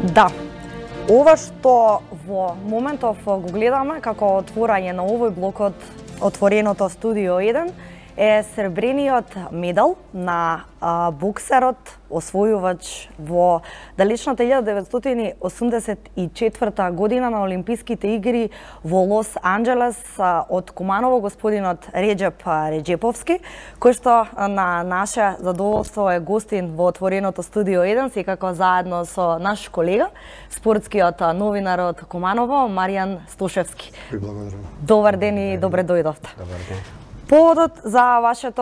Да. Ова што во моментов го гледаме како отворање на овој блок од отвореното студио 1 е сребрениот медал на боксерот освојувач во далечната 1984 година на Олимписките игри во Лос Анџелес од Куманово, господинот Реџеп Реџеповски, кој што на наше задоволство е гостин во отвореното студио 1, секако заедно со наш колега, спортскиот новинар од Куманово, Маријан Стошевски. Благодарам. Добар ден и добре дојдовте. Добар ден. Поводот за вашето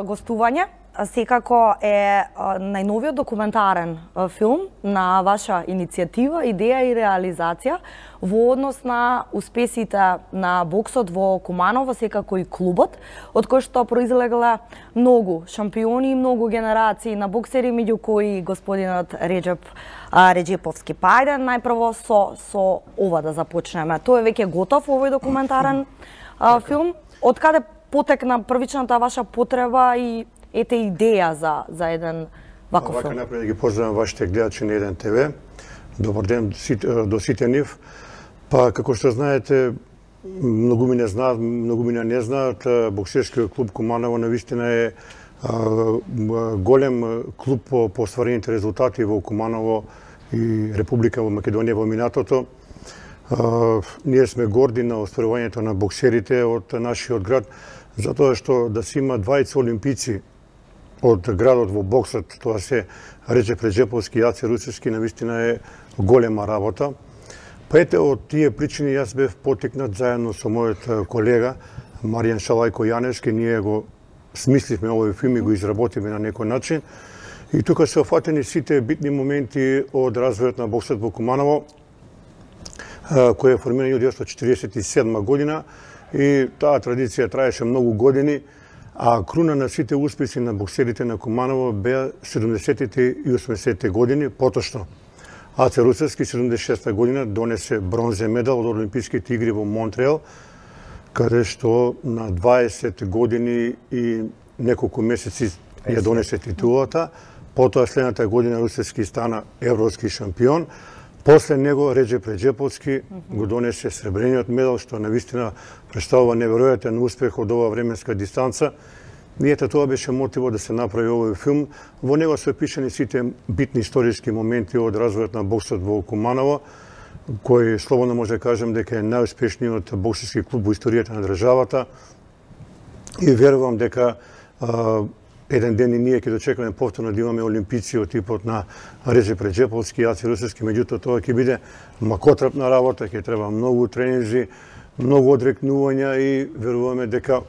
гостување секако е најновиот документарен филм на ваша иницијатива, идеја и реализација во однос на успесите на боксот во Куманово, секако и клубот, од кој што произлегле многу шампиони и многу генерации на боксери, меѓу кои господинот Реџеп Реџеповски. Па ајде најпрво со ова да започнеме. Тој е веќе готов овој документарен филм. Од каде потекна првичната ваша потреба и ете идеја за еден ваков филм? Вака напред да ги поздравам вашите гледачи на 1 ТВ. Добар ден до сите нив. Па, како што знаете, многу ми не знаат, боксерскиот клуб Куманово навистина е голем клуб по остварените резултати во Куманово и Република во Македонија во минатото. Ние сме горди на остварувањето на боксерите од нашиот град, затоа што да се има двајца олимпици од градот во боксот, тоа се Реџеп Реџеповски и Аце Русевски, навистина е голема работа. Па ете, од тие причини јас бев потикнат заедно со мојот колега Маријан Шалајко Јаневски, ние го смисливме овој филм и го изработиме на некој начин. И тука се офатени сите битни моменти од развојот на боксот во Куманово, кој е формиран 1947 година и таа традиција траеше многу години, а круна на сите успеси на боксерите на Куманово беа 70-тите и 80-тите години. Поточно Аце Русевски 76-та година донесе бронзен медал од Олимписките игри во Монтреал, каде што на 20 години и неколку месеци ја донесе титулата. Потоа следната година Русевски стана европски шампион. После него Реџеп Реџеповски го донесе сребрениот медал, што навистина представува неверојатен успех од ова временска дистанца. И ете, тоа беше мотивот да се направи овој филм. Во него се опишани сите битни историски моменти од развојот на боксот во Куманово, кој слободно може да кажем дека е најуспешниот боксерски клуб во историјата на државата. И верувам дека еден ден и ние ќе дочекаме повторно да имаме олимпици од типот на Реџеп Реџеповски и Аце Русевски, меѓутоа тоа ќе биде макотрапна работа, ќе треба многу тренинзи, многу одрекнувања и веруваме дека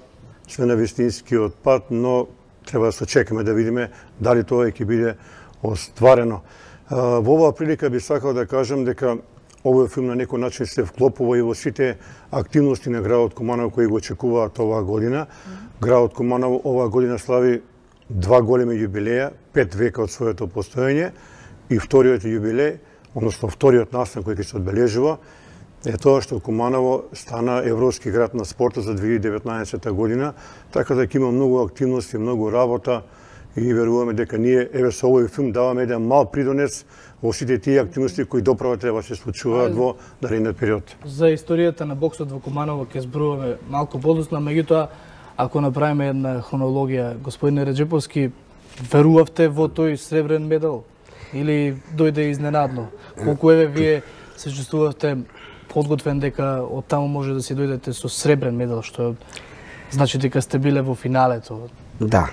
сме на вистинскиот пат, но треба да се чекаме да видиме дали тоа ќе биде остварено. Во оваа прилика би сакал да кажам дека овој филм на некој начин се вклопува и во сите активности на градот Куманово кои го очекуваат оваа година. Градот Куманово оваа година слави 2 големи јубилеја, 5 века од своето постоење, и вториот јубилеј, односно вториот настан кој ќе се одбележува, е тоа што Куманово стана европски град на спортот за 2019 година, така да ќе има многу активности, многу работа и веруваме дека ние еве со овој филм даваме еден мал придонес во сите тие активности кои доправа треба се случуваат во наредниот период. За историјата на боксот во Куманово ќе зборуваме малку подоцна, меѓутоа ако направиме една хронологија, господине Реџеповски, верувавте во тој сребрен медал или дојде изненадно? Колку еве вие се чувствувавте подготвен дека од таму може да си дојдете со сребрен медал, што значи дека сте биле во финалето? Да,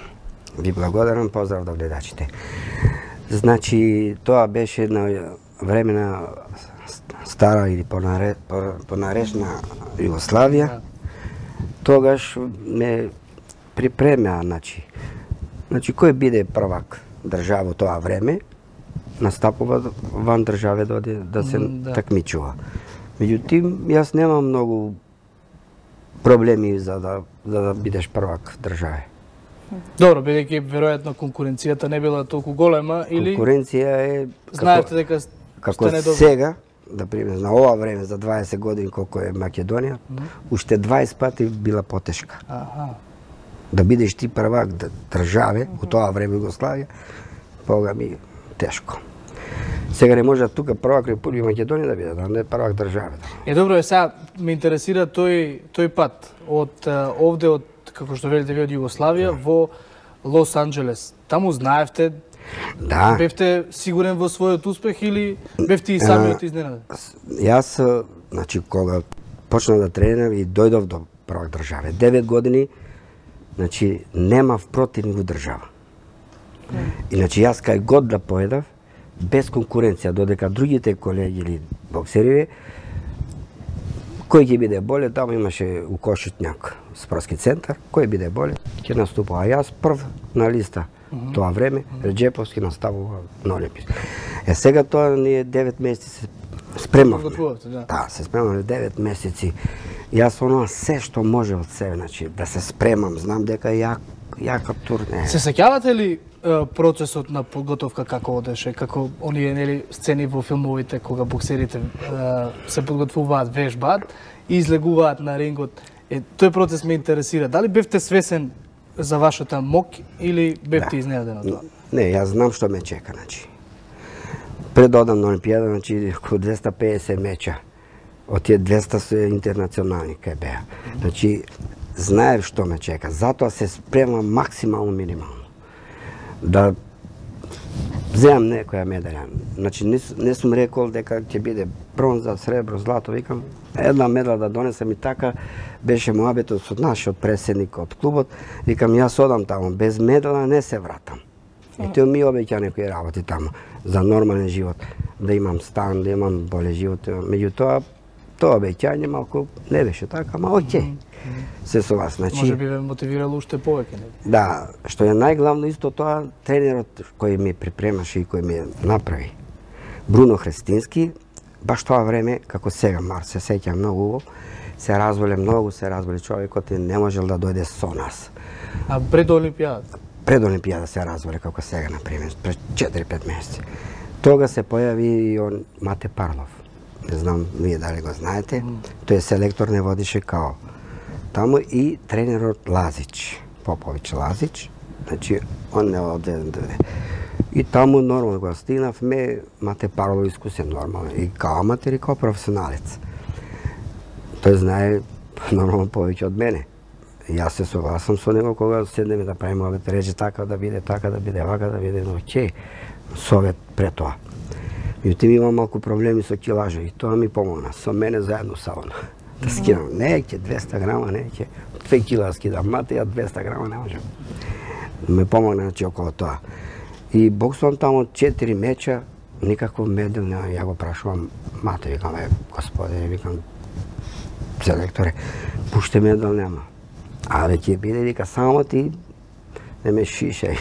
ви благодарам, поздрав до гледачите. Значи, тоа беше една времена стара или понаречна Југославија. Тогаш ме припремаа, значи кој биде првак држава во тоа време, настапува ван државе да се такмичува. Меѓутоа, јас немам многу проблеми за да бидеш првак државе. Добро, бидејќи веројатно конкуренцијата не била толку голема или конкуренција е знаете дека како сега, да пример, на ова време за 20 години колку е Македонија, уште 20 пати била потешка. Да бидеш ти првак државе во тоа време Југославија, Бога ми тешко. Сега не може тука првак Република Македонија да биде, да не првак држава. Добро, сега ме интересира тој пат од овде, од како што велите ви, од Југославија во Лос Анџелес. Таму знаевте, Да. бевте сигурен во својот успех или бевте и самиот изненаден? Јас, значи, кога почнав да тренирам и дојдов до првак државе, 9 години, значи, немав противник во држава. Иначе јас кај год да поедав, без конкуренција, додека другите колеги или боксериви, кој ќе биде боле, таму имаше у Кошутњак спортски центар, кој биде боле, ќе наступува. А јас прв на листа тоа време, Реджеповски наставува на Олимписки. Сега тоа ние 9 месеци се спремавме. Да, се спремавме 9 месеци. Јас оноа се што може од себе, значи, да се спремам, знам дека јака турне. Се сеќавате ли процесот на подготовка како одеше, како оние нели сцени во филмовите кога боксерите се подготвуваат, вежбаат и излегуваат на рингот? Тој процес ме интересира. Дали бевте свесен за вашата мок или бевте изненаден од тоа? Не, јас знам што ме чека, значи. Пред одам на Олимпијада, значи, околу 250 меча. Од тие 200 се интернационални кај беа. Значи, знаев што ме чека. Затоа се спремам максимално минимално. Да земам некоја медалја. Значи, не сум рекол дека ќе биде бронза, сребро, злато, викам. Една медала да донесам и така беше моабетот со нашиот преседник од клубот. Викам, јас одам таму, без медала не се вратам. И тој ми обеќа некои работи таму за нормален живот, да имам стан, да имам боле живот. Меѓутоа, тоа обеќање малку не беше така, ама окей. Се согласна. Значи, може би ве мотивирало уште повеќе, не? Да, што е најглавно исто тоа, тренерот кој ми припремаше и кој ми направи, Бруно Христински, баш тоа време, како сега, Мар, се сеќам многу убаво, се разболе човекот и не можел да дојде со нас. А пред Олимпијадата? Пред Олимпијада се разболе, како сега, например, пред 4-5 месеци. Тога се појави и он Мате Парлов. Не знам вие дали го знаете. Тој е селектор, не водише као. Таму и тренерот Лазич, Попович Лазич, значи он не оде. И таму нормално го стигнавме, Мате Парлов искусен нормално, и као аматер и као професионалец. Тој знае нормално повеќе од мене. Јас се согласам со него кога седнеме да правиме овие речи така да биде, вака да биде, но ќе совет пред тоа. Меѓутоа имам малку проблеми со килажа и тоа ми помогна. Со мене заедно са он. Да скинам, не ќе 200 грама, не ќе 2 кила скидам, мате ја 200 грама не можам. Ме помогна значи околу тоа. И боксувам таму 4 меча, никаков медал нема. Ја го прашувам Мате, викам, господине, викам, селекторе, пуште медал нема. Але ќе биде, вика, само ти не ме шишај.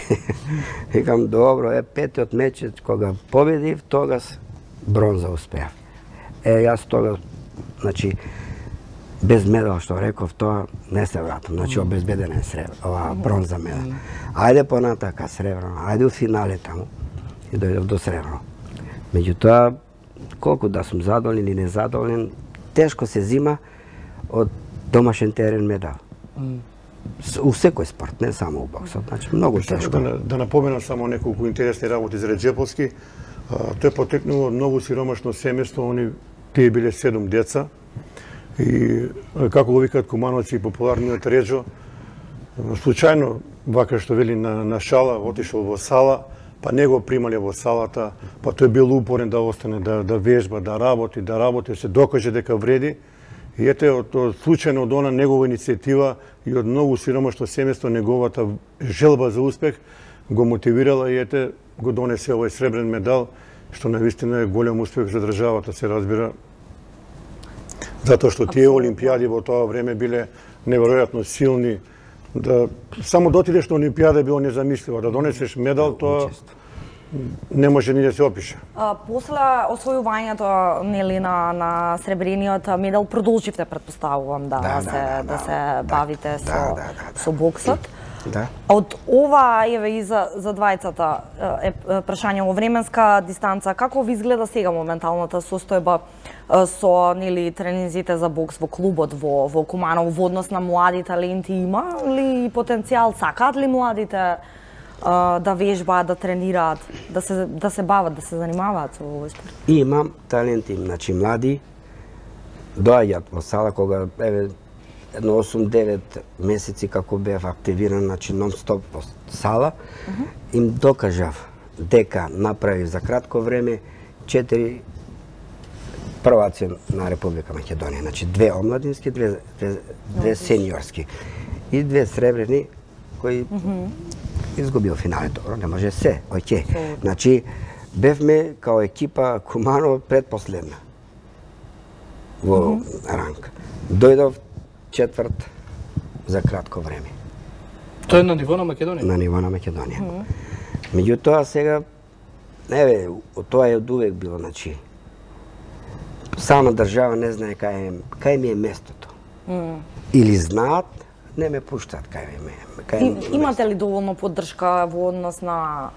Викам, добро, петиот мечет, кога победив, тогас бронза успеав. Јас тогас, значи, без медал, што реков, тоа не се вратам. Значи, обезбедена е бронза медал. Ајде понатака сребрено, ајде у финале таму. И дојдов до сребрено. Меѓутоа, колку да сум задоволен или незадоволен, тешко се зима од домашен терен медал. У секој спорт, не само у боксот, значи многу тешко. Да напоменам само неколку интересни работи за Реджеповски. Тој потекнува од многу сиромашно семејство, тие биле 7 деца. И како го викаат кумановци и популарниот Реджо, случајно, вака што вели на шала, отишол во сала, па не го примале во салата, па тој бил упорен да остане, да вежба, да работи, се докаже дека вреди. И ете, случајно од она негова иницијатива и од многу сиромашно семејство, неговата желба за успех го мотивирала и ете, го донесе овој сребрен медал, што навистина е голем успех за државата, се разбира. Затоа што тие олимпијади во тоа време биле неверојатно силни. Само да отидеш на олимпијада било незамисливо, да донесеш медал, тоа не може ни да се опише. После освојувањето нели на сребрениот медал продолживте, претпоставувам, да се бавите со боксот. Да. Од ова еве и за двајцата е прашање во временска дистанца, како ви изгледа сега моменталната состојба со нели тренинзите за бокс во клубот во Куманово во однос на млади таленти, има ли потенцијал, сакаат ли младите да вежбаат, да тренираат, да се бават, да се занимаваат со овој спорт? Имам таленти, значи млади доаѓаат во сала кога едно 8-9 месеци како бев активиран, значи нон-стоп во сала, им докажав дека направи за кратко време 4 прваци на Република Македонија, значи 2 омладински, 2 сениорски и 2 сребрени кои изгубил финалето. Не може се, оке. Значи бевме као екипа Куманово предпоследна во ранг. Дојдов четврт за кратко време. Тоа е на ниво на Македонија? На ниво на Македонија. Меѓутоа сега, тоа е од увек било, значи, сама држава не знае кај ми е местото. Или знаат, не ме пуштаат кај ми е. Имате ли доволно поддршка во однос на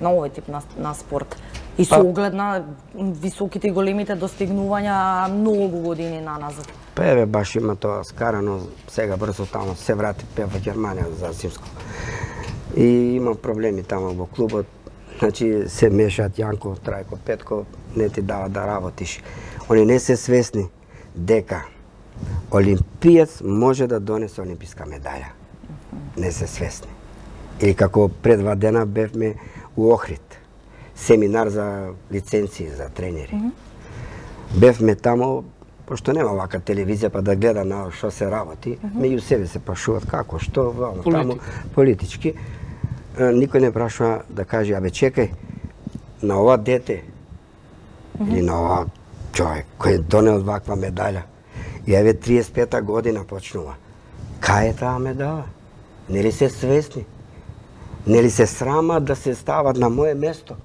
овој тип на спорт? И со оглед на високите и големите достигнувања многу години наназад. Па баш има тоа скарано, сега брзо тамо се врати во Германија за зимско. И има проблеми тамо во клубот, значи се мешаат Јанко, Трајко, Петко, не ти дава да работиш. Они не се свесни дека олимпиец може да донесе олимписка медаља. Не се свесни. Или како пред 2 дена бевме у Охрид, семинар за лиценции за тренери. Бевме тамо, пошто нема вака телевизија па да гледа на што се работи, меѓу себе се прашуваат како, што, тамо, политички. Никој не прашува да каже, абе чекај, на ова дете или на ова човек кој донел ваква медаља, и еве 35-та година почнува. Кај е таа медала? Нели се свесни? Нели се срамат да се стават на моје место?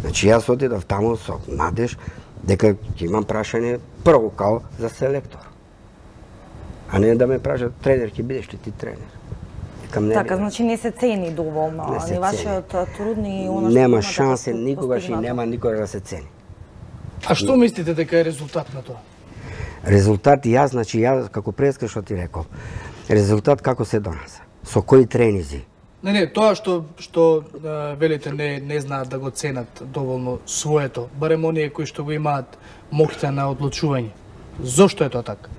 Значи јас отидов таму со надеж дека ќе имам прашање прво као за селектор. А не да ме прашат тренер, ќе бидеш ли ти тренер? Така, значи не се цени доволно, ни вашиот труд, ни она што нема шансе никогаш и нема никогаш да се цени. А што мислите дека е резултат на тоа? Резултат значи јас како преска што ти реков. Резултат како се донесе? Со кои тренизи? Не, тоа што велите не знаат да го ценат доволно своето, барем оние кои што го имаат моќта на одлучување. Зошто е тоа така?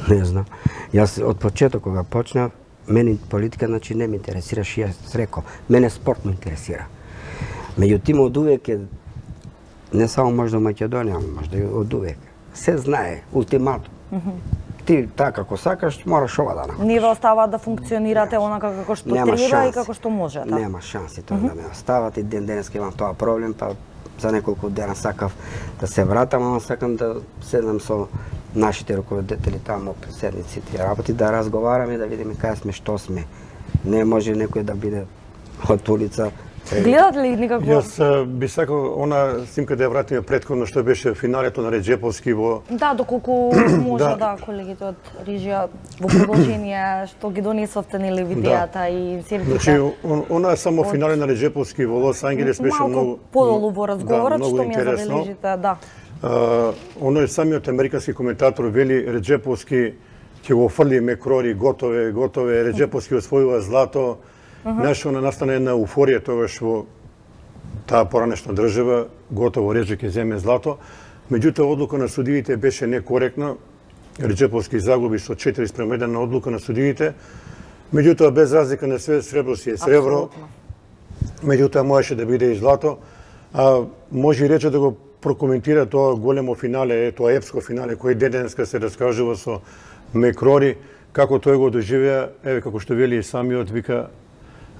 Не знам. Јас од почеток кога почнав, мене политика значи не ме интересираше, јас реков, мене спорт ме интересира. Меѓутоа од увек е не само можда Македонија, можда и од увек. Се знае, ултиматум. Ти така како сакаш, мораш ова да направиш. Не ве оставаат да функционирате онака како што треба и како што можете. Нема шанси тоа да ме остават и денес имам тоа проблем, па за неколку дена сакав да се вратам, ама сакам да седнам со нашите руководители таму по седниците работи, да разговараме, да видиме кај сме, што сме. Не може некој да биде од улица. Гледате ли никако? Јас би сакал она снимка да ја вратиме претходно што беше финалето на Реджеповски во... Да, доколку може да колегите од режија во продолжение што ги донесовте нели видеата и сервисите. Значи, она е само финале на Реджеповски во Лос Анджелес, беше многу... Малку подолу во разговорот, што ми ја забележите, да. Оној самиот американски коментатор вели Реджеповски ќе го фрли Мекрори, готове, Реджеповски освојува злато. Знаеш, настана една уфорија тогаш во таа поранешна држава, готово Редже ќе земе злато. Меѓутоа, одлука на судиите беше некоректна. Реджеповски загуби со 4:1 на одлука на судиите. Меѓутоа, без разлика на све, сребро си е сребро. Меѓутоа, можеше да биде и злато. Може и рече да го прокоментира тоа големо финале, тоа епско финале, кој денеска се раскажува со Мекрори, како тој го доживеа, еве како што вели и самиот, вика,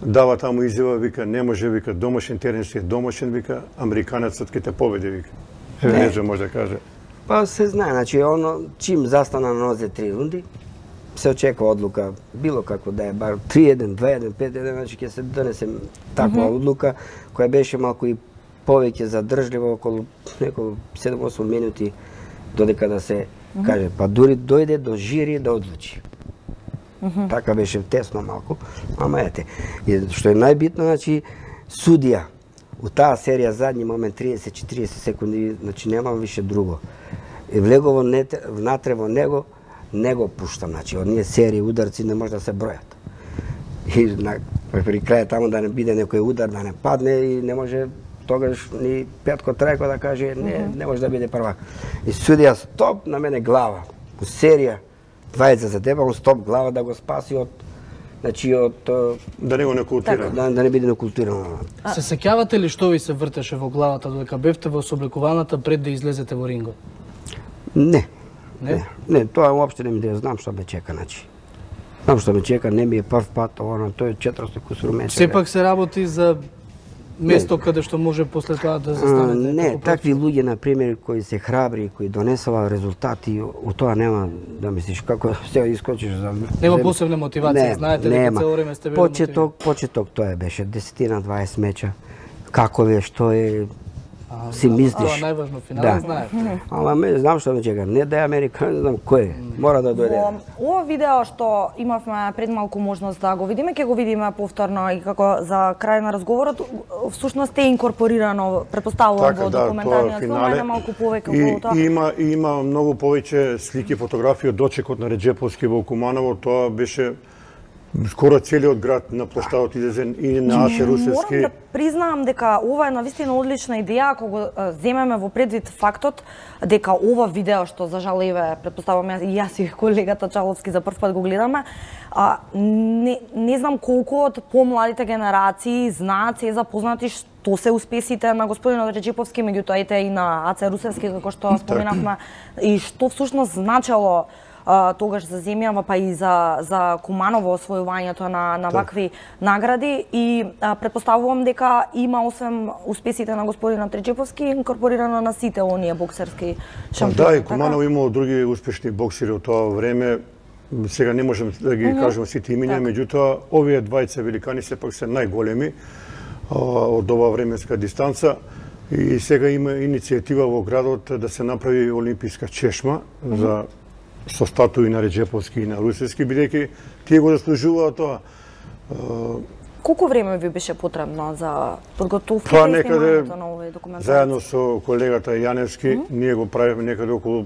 дава таму изјава, вика, не може, вика, домашен терен си е домашен, вика, американецот ќе те победи, вика. Еве Реджа може да каже. Па се знае, значи, чим застана на нозе 3 рунди, се очекува одлука, било како да е бар 3-1, 2-1, 5-1, значи ќе се донесе таква одлука, која беше малку и повеќе задржлива, околу 7-8 минути, додека да се каже, па дури дојде до жири да одлучи. Така беше тесно малку, ама ете. И што е најбитно, значи, судија, у таа серија задни момент 30-40 секунди, значи нема више друго. И влегово внатре во него, не го пуштам, значи, од ние серии ударци не може да се бројат. И на При крај таму да не биде некој удар, да не падне и не може тогаш ни Петко Трајко да каже не може да биде првак. И судија стоп на мене глава. У серија 20 за тебе, он стоп глава да го спаси од да не го некултира. Да не биде некултирано. Се сеќавате ли што ви се вртеше во главата додека бевте во собликуваната пред да излезете во рингот? Не. Не, тоа уопште не ми да знам што ме чека, Знам што ме чека, не ми е прв пат, тој е 400 кусур месеца. Сепак се работи за место каде што може после тоа да застанете? Не, такви луѓе, например, кои се храбри, кои донесува резултати, у тоа нема да мислиш како сега искочиш за... Нема посебна мотивација, знаете дека цело време сте били мотивирани? Почеток тоа беше 10-20 меча. Како е, што е, си мислиш. Тоа најважно, финален знаете. Ама знам што ме чека, не да е Американ, не знам кој е, мора да дојде. Ова видео што имавме пред малку можност да го видиме, ќе го видиме повторно и како за крај на разговорот, всушност е инкорпорирано, претпоставувам, во документарниот филм, ајде малку повеќе околу тоа. Има многу повеќе слики, фотографии од дочекот на Реџеповски во Куманово, тоа беше скоро целиот град на площадот излезен и на Аце Русевски. Морам да признавам дека ова е навистина одлична идеја, ако го земеме во предвид фактот дека ова видео што за жал еве претпоставувам јас и колегата Чаловски за прв пат го гледаме, не знам колку од помладите генерации знаат, се запознати што се успесите на господинот Реџеповски, меѓутоа и на Аце Русевски како што споменавме, и што всушност значело тогаш за земјава, па и за Куманово освојувањето на вакви награди, и претпоставувам дека има освен успесите на господинот Реџеповски инкорпорирано на сите оние боксерски шампиони. Да, и Куманово имало други успешни боксери од тоа време. Сега не можем да ги кажеме сите имиња, меѓутоа овие двајца великани сепак се најголеми од ова временска дистанца. И сега има иницијатива во градот да се направи олимписка чешма со статуи на Реџеповски и на Русевски, бидејќи тие го заслужуваат тоа. Колку време ви беше потребно за подготовката Тоа и некаде, снимањето на овој документарец? заедно со колегата Јаневски, ние го правиме некаде околу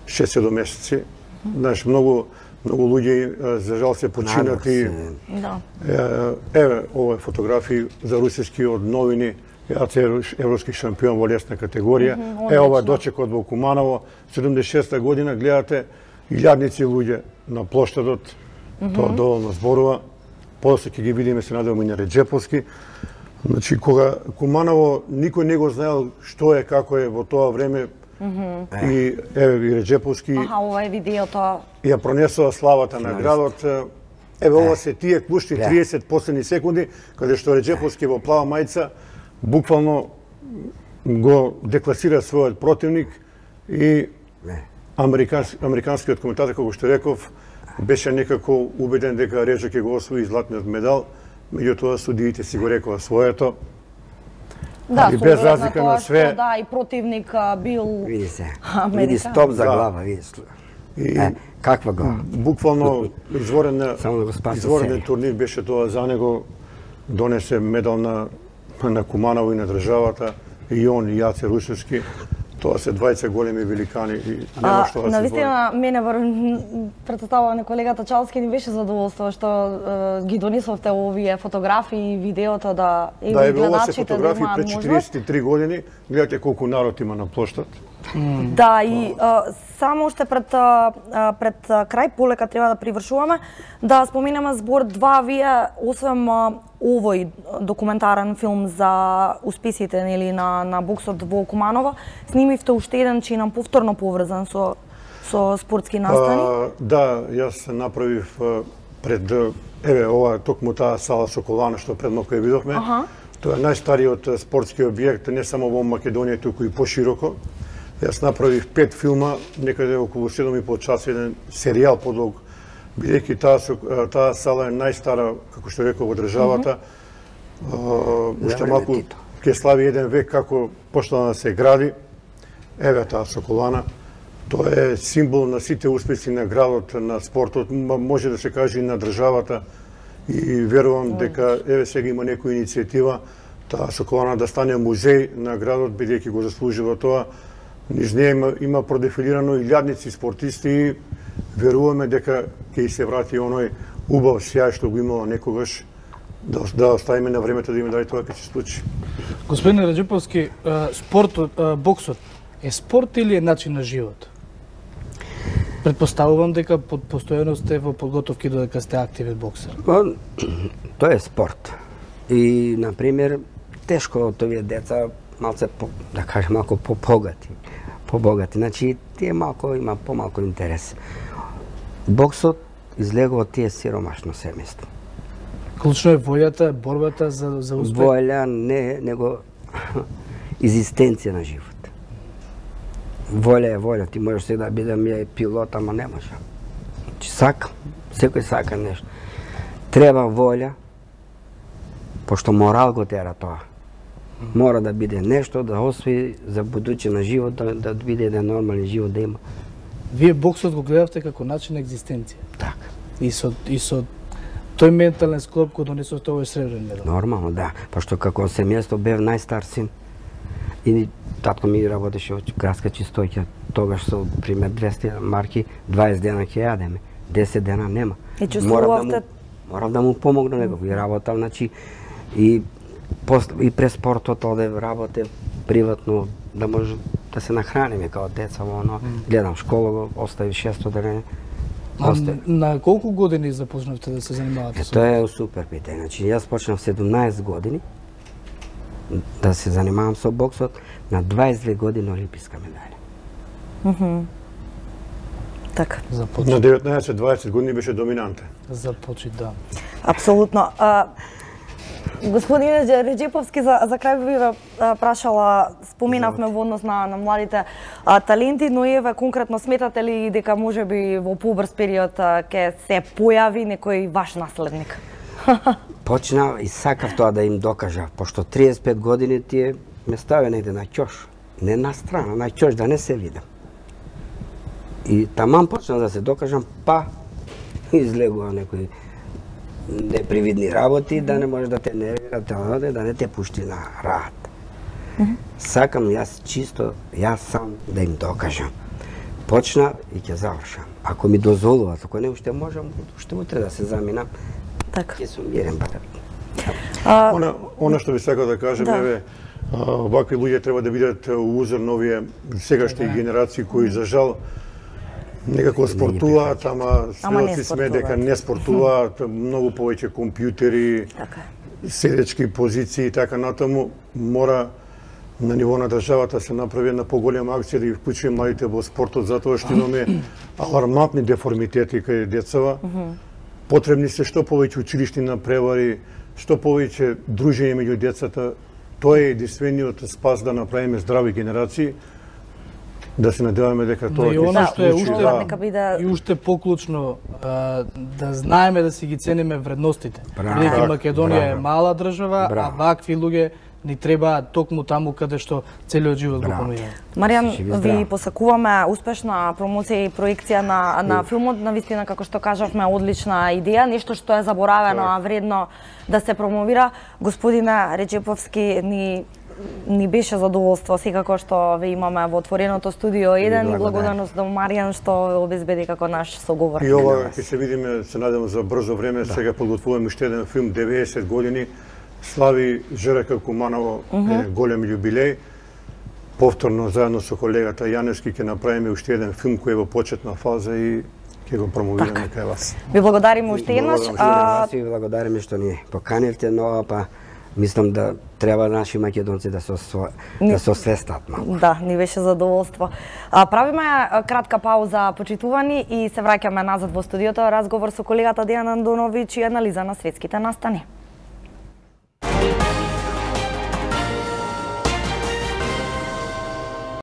6 месеци. Знаеш, многу луѓе за жал се починати. Еве, ова фотографии за Русевски од новини. Јас е европски шампион во лесна категорија. Ова е дочекот во Куманово, 76-та година, гледате илјадници луѓе на площадот, тоа доволно зборува. После ќе ги видиме, се надевам, и на Реџеповски. Значи, кога Куманово никој не го знаел што е, како е во тоа време, и еве и Реџеповски ова е видеото. Ја пронесува славата на градот. Еве, ова се тие клучни 30 последни секунди, каде што Реџеповски во плава мајца буквално го декласира својот противник, и американскиот коментатор, како што реков, беше некако убеден дека Реџо ќе го освои златниот медал, меѓутоа судиите си го рекоа своето. Да, без разлика на све. Да, и противник бил Види се. Види стоп за глава, види. Каква глава? Буквално изворен турнир беше тоа за него, донесе медал на Куманово и на државата, и он, и Аце Русевски. Тоа се двајца големи великани и нема што да се навистина, мене претставува на колегата Чалски ни беше задоволство што ги донесовте овие фотографии и видеото да и гледачите ова се фотографии пред 43 години. Гледате колку народ има на площад. Да, и само уште пред крај, полека треба да привршуваме, да споменеме збор два вие, освен овој документарен филм за успесите на боксот во Куманово, снимивте уште еден че нам повторно поврзан со спортски настани. Да, јас направив пред ова токму таа сала Соколана што пред малку ја видовме. Тоа е најстариот спортски објект не само во Македонија, туку и пошироко. Јас направив 5 филма, некаде околу 7,5 часа, еден серијал подлог, бидејќи таа сала е најстара, како што реков, во државата. Уште малку ќе слави еден век како почна да се гради. Еве таа Соколана. Тоа е символ на сите успеси на градот, на спортот, може да се каже и на државата. И верувам дека еве сега има некоја иницијатива таа Соколана да стане музеј на градот, бидејќи го заслужува тоа. Низ неја има продефилирано илјадници спортисти и веруваме дека ќе се врати оној убав сјај што го имало некогаш да оставиме на времето да има дали тоа ќе се случи. Господин Раджиповски, боксот е спорт или е начин на живот? Предпоставувам дека постојано сте во подготовки додека сте активен боксер. Тоа е спорт. И, например, тешко од овие деца, малце, да кажем, малку побогати. Значи, тие малко има помалку интерес. Боксот излегува од тие сиромашно семејство. Клучно е волјата, борбата за успех? Волја не, него екзистенција на живот. Волја е волја, ти можеш сега да бидам пилот, ама не може. Значи, сакам, секој сака нешто. Треба волја, пошто морал го тера тоа. Мора да биде нешто, да освои за будуće на живот, да биде еден нормален живот да има. Вие боксот го гледавте како начин на екзистенција? Така. И со тој ментален склоп кој донесовте овој сребрен медал? Нормално, да. Пошто како семејство бев најстар син. И татко ми работеше во градска чистоќа. Тогаш со пример 200 марки, 20 дена ќе јадеме, 10 дена нема. И чувствувавте? Морав да му помогнам некако и работам, значи и през спортот одев, работев приватно, да може да се нахраниме као деца, оно, гледам школа, го остави 600 дена. На колку години започнавте да се занимавате со? Тоа е супер питање. Значи, јас почнав 17 години да се занимавам со боксот, на 22 години олимписка медаља. Така. На 19-20 години беше доминантен. Започи, да. Апсолутно. Господине Реджеповски, за крај би ве прашала, споминавме во однос на младите таленти, но еве конкретно сметате ли дека можеби во побрз период ќе се појави некој ваш наследник? Почнав и сакав тоа да им докажав, пошто 35 години тие ме стави негде на ќош, не на страна, на ќош да не се видам. И таман почнав да се докажам, па излегува некои непривидни работи, да не може да те нервира, да не те пушти на рад. Сакам јас чисто, јас сам да им докажам. Почна и ќе завршам. Ако ми дозволуваат, ако не уште можам, уште утре да се заминам, ќе сум мирен батер. Она што би сакал да кажем, еве, вакви луѓе треба да бидат узор на овие сегашни генерации кои за жал некако спортуваат, ама сведоци сме дека не спортуваат, многу повеќе компјутери, седечки позиции и така натаму. Мора на ниво на државата се направи една поголема акција да ги вклучи младите во спортот, затоа што имаме алармантни деформитети кај децава. Потребни се што повеќе училишни напревари, што повеќе дружење меѓу децата. Тоа е единствениот спас да направиме здрави генерации. Да се надеваме дека тоа ќе се случи. И уште поклучно да знаеме да си ги цениме вредностите. Бидејќи Македонија е мала држава, а вакви луѓе ни треба токму таму каде што целиот живот го поминува. Маријан, ви посакуваме успешна промоција и проекција на филмот. Навистина, како што кажавме, одлична идеја, нешто што е заборавено, а вредно да се промовира. Господине Реджеповски, ни беше задоволство секако што ве имаме во отвореното студио 1 и благодарност до Маријан што обезбеди како наш соговор. И ова ќе се видиме, се надевам за брзо време, сега подготвуваме уште еден филм 90 години. Слави ЖРК Куманово голем јубилеј. Повторно заедно со колегата Јаневски ќе направиме уште еден филм кој е во почетна фаза и ќе го промовираме кај вас. Ви благодариме уште еднаш. Вас ви благодариме што ни поканивте, но па мислам да треба наши македонци да се освестат малку. Да, ни беше задоволство. Правиме кратка пауза, почитувани, и се враќаме назад во студиото. Разговор со колегата Дејан Андоновиќ и анализа на светските настани.